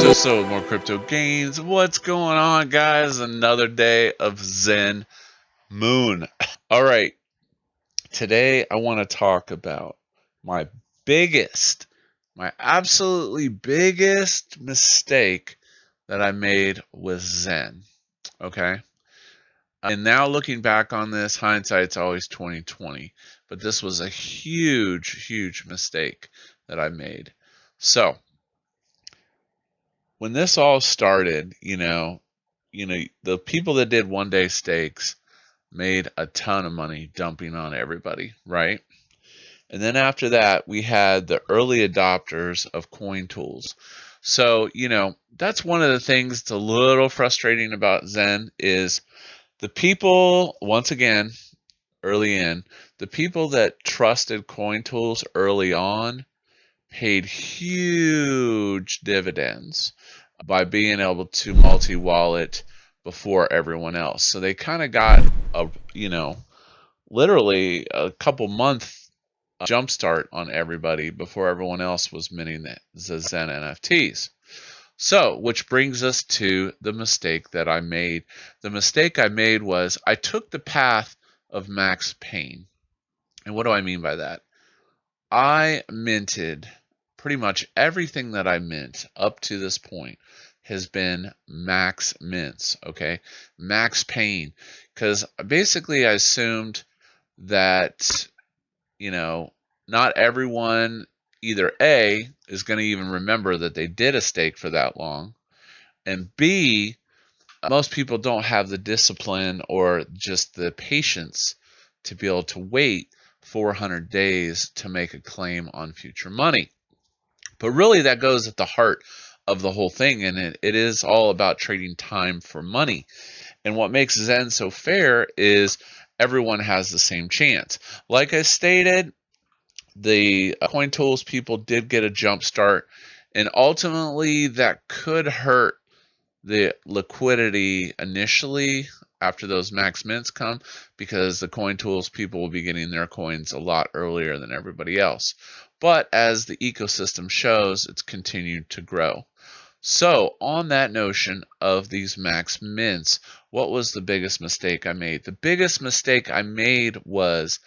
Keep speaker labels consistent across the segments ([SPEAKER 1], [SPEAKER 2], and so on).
[SPEAKER 1] Cryptoslo with more crypto gains. What's going on, guys? Another day of Zen Moon. All right, today I want to talk about my my absolutely biggest mistake that I made with Zen. Okay, and now looking back on this, hindsight's always 2020, but this was a huge mistake that I made. So when this all started, the people that did 1 day stakes made a ton of money dumping on everybody, right? And then after that, we had the early adopters of coin tools. So, that's one of the things that's a little frustrating about Zen is the people, once again, the people that trusted coin tools early on paid huge dividends by being able to multi-wallet before everyone else. So they kind of got literally a couple month jump start on everybody before everyone else was minting the Zen NFTs. So, which brings us to the mistake that I made. The mistake I made was I took the path of max pain. And what do I mean by that? I minted pretty much everything that I mint up to this point has been max mints, okay? Max pain. Because basically I assumed that, not everyone either A, is going to even remember that they did a stake for that long, and B, most people don't have the discipline or just the patience to be able to wait 400 days to make a claim on future money. But really that goes at the heart of the whole thing, and it is all about trading time for money. And what makes Zen so fair is everyone has the same chance. Like I stated, the coin tools people did get a jump start, and ultimately that could hurt the liquidity initially after those max mints come, because the coin tools people will be getting their coins a lot earlier than everybody else. But as the ecosystem shows, it's continued to grow. So on that notion of these max mints, what was the biggest mistake I made? The biggest mistake I made was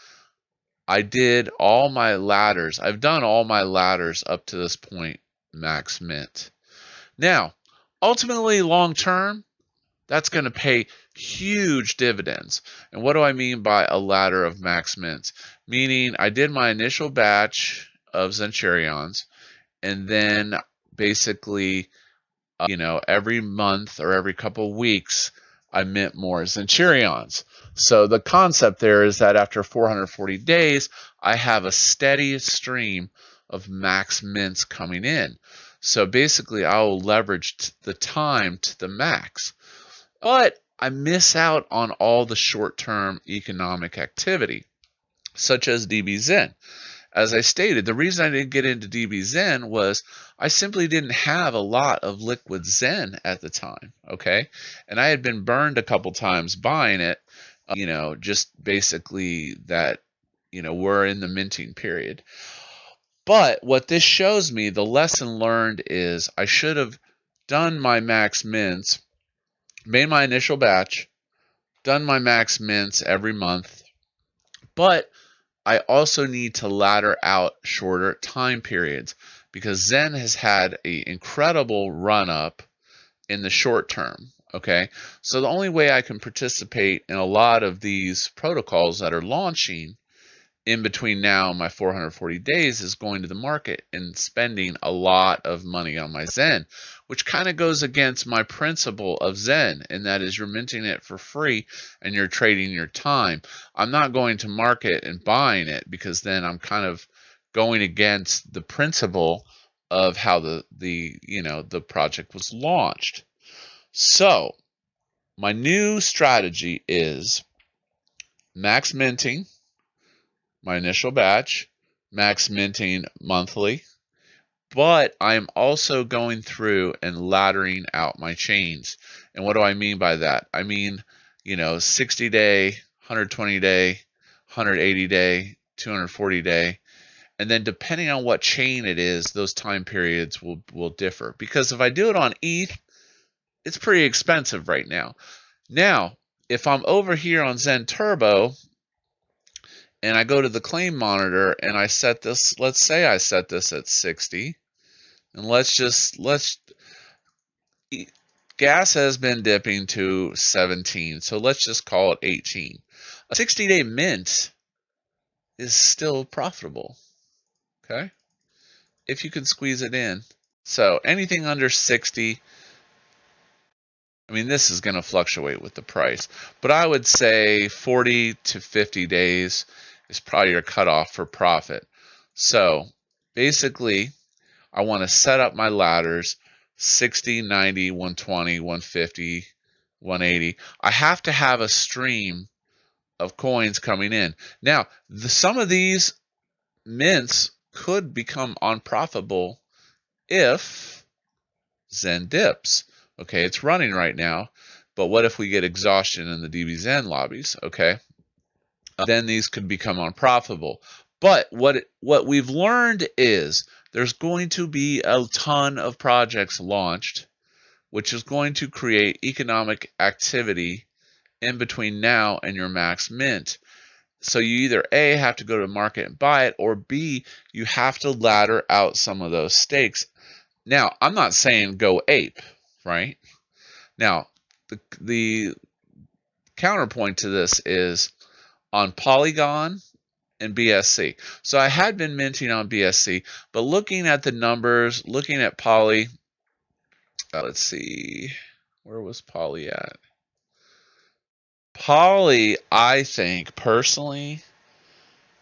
[SPEAKER 1] I did all my ladders. I've done all my ladders up to this point max mint. Now, ultimately, long term, that's going to pay huge dividends. And what do I mean by a ladder of max mints? Meaning I did my initial batch of Centurions, and then basically, every month or every couple of weeks, I mint more Centurions. So the concept there is that after 440 days, I have a steady stream of max mints coming in. So basically, I will leverage the time to the max. But I miss out on all the short-term economic activity, such as DBZen. As I stated, the reason I didn't get into DBZen was I simply didn't have a lot of liquid Zen at the time, okay? And I had been burned a couple times buying it, just basically that, we're in the minting period. But what this shows me, the lesson learned is I should have done my max mints, made my initial batch, done my max mints every month, but I also need to ladder out shorter time periods because Zen has had an incredible run up in the short term. Okay, so the only way I can participate in a lot of these protocols that are launching in between now and my 440 days is going to the market and spending a lot of money on my Zen, which kind of goes against my principle of Zen, and that is you're minting it for free and you're trading your time. I'm not going to market and buying it because then I'm kind of going against the principle of how the project was launched. So my new strategy is max minting my initial batch, max minting monthly, but I'm also going through and laddering out my chains. And what do I mean by that? I mean, 60 day, 120 day, 180 day, 240 day, And then depending on what chain it is, those time periods will differ. Because if I do it on ETH, it's pretty expensive right now. Now, if I'm over here on Xen Turbo and I go to the claim monitor and I set this, let's say I set this at 60, and gas has been dipping to 17, so let's just call it 18. A 60-day mint is still profitable, okay? If you can squeeze it in. So anything under 60, I mean, this is going to fluctuate with the price, but I would say 40 to 50 days is probably your cutoff for profit. So basically, I want to set up my ladders 60, 90, 120, 150, 180. I have to have a stream of coins coming in. Now, some of these mints could become unprofitable if Xen dips. Okay, it's running right now, but what if we get exhaustion in the DBZen lobbies? Okay, then these could become unprofitable. But what we've learned is there's going to be a ton of projects launched, which is going to create economic activity in between now and your max mint. So you either A, have to go to market and buy it, or B, you have to ladder out some of those stakes. Now, I'm not saying go ape, right? Now, the counterpoint to this is on Polygon and BSC. So I had been minting on BSC, but looking at the numbers, looking at Poly, let's see, where was Poly at? Poly, I think personally,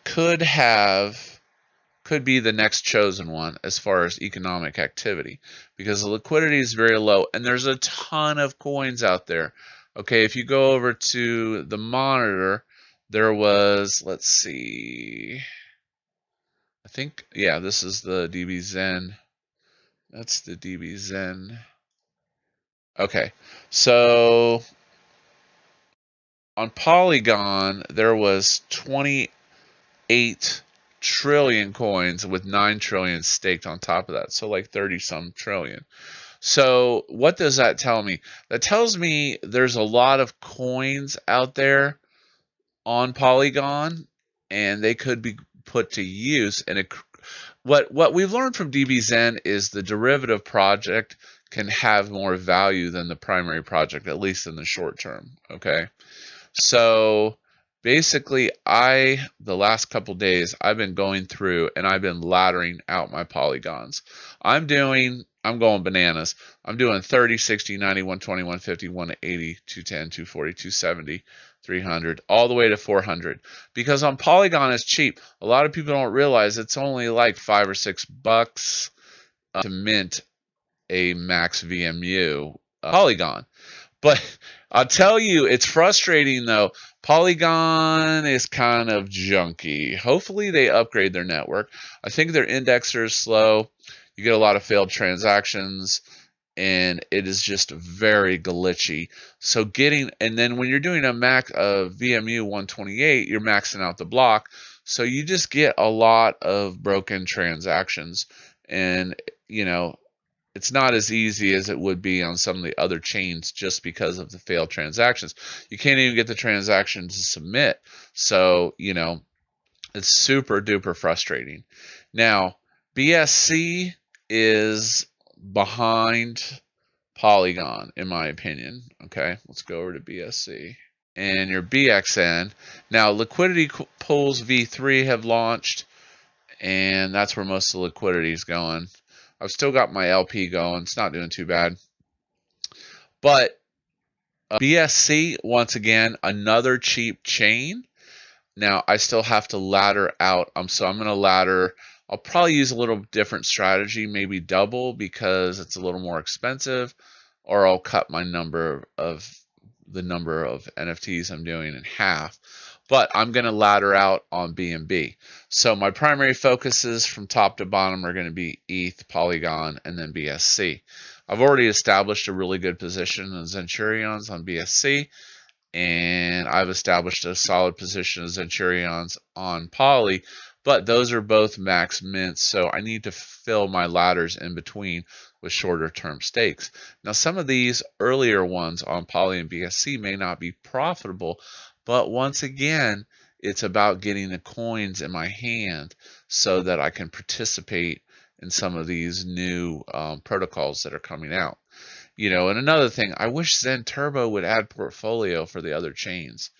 [SPEAKER 1] could be the next chosen one as far as economic activity, because the liquidity is very low and there's a ton of coins out there. Okay, if you go over to the monitor, there was, let's see, I think, yeah, this is the DBZen. That's the DBZen. Okay, so on Polygon, there was 28 trillion coins with 9 trillion staked on top of that. So like 30 some trillion. So what does that tell me? That tells me there's a lot of coins out there on Polygon and they could be put to use. And what we've learned from DBZen is the derivative project can have more value than the primary project, at least in the short term. Okay. So basically, the last couple days, I've been going through and I've been laddering out my polygons. I'm going bananas. I'm doing 30, 60, 90, 120, 150, 180, 210, 240, 270, 300, all the way to 400. Because on Polygon it's cheap. A lot of people don't realize it's only like $5 or $6 to mint a max VMU Polygon. But I'll tell you, it's frustrating though. Polygon is kind of junky. Hopefully they upgrade their network. I think their indexer is slow. You get a lot of failed transactions and it is just very glitchy. So and then when you're doing a max of VMU 128, you're maxing out the block. So you just get a lot of broken transactions, and it's not as easy as it would be on some of the other chains just because of the failed transactions. You can't even get the transaction to submit. So, it's super duper frustrating. Now, BSC is behind Polygon, in my opinion. Okay, let's go over to BSC. And your BXN. Now, liquidity pools V3 have launched, and that's where most of the liquidity is going. I've still got my LP going. It's not doing too bad. But BSC, once again, another cheap chain. Now, I still have to ladder out. So I'm going to ladder. I'll probably use a little different strategy, maybe double because it's a little more expensive, or I'll cut the number of NFTs I'm doing in half. But I'm going to ladder out on BNB. So my primary focuses from top to bottom are going to be ETH, Polygon, and then BSC. I've already established a really good position in Centurions on BSC, and I've established a solid position of Centurions on Poly. But those are both max mints, so I need to fill my ladders in between with shorter term stakes. Now, some of these earlier ones on Poly and BSC may not be profitable, but once again, it's about getting the coins in my hand so that I can participate in some of these new protocols that are coming out. And another thing, I wish Xen Turbo would add portfolio for the other chains.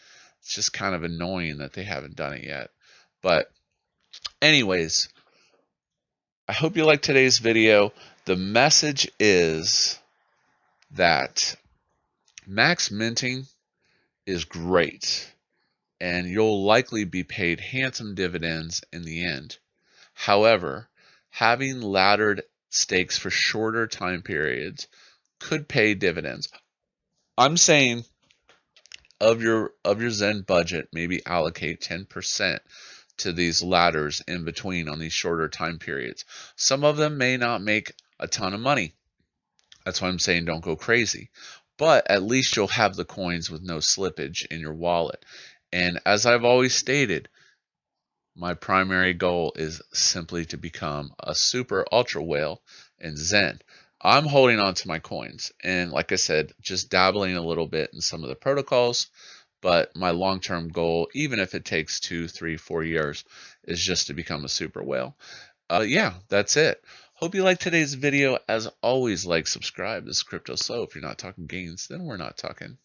[SPEAKER 1] It's just kind of annoying that they haven't done it yet. But anyways, I hope you liked today's video. The message is that max minting is great, and you'll likely be paid handsome dividends in the end. However, having laddered stakes for shorter time periods could pay dividends. I'm saying of your Xen budget, maybe allocate 10% to these ladders in between on these shorter time periods. Some of them may not make a ton of money. That's why I'm saying don't go crazy. But at least you'll have the coins with no slippage in your wallet. And as I've always stated, my primary goal is simply to become a super ultra whale in Xen. I'm holding on to my coins, and like I said, just dabbling a little bit in some of the protocols. But my long-term goal, even if it takes 2, 3, 4 years, is just to become a super whale. Yeah, that's it. Hope you liked today's video. As always, like, subscribe. This is Cryptoslo. If you're not talking gains, then we're not talking.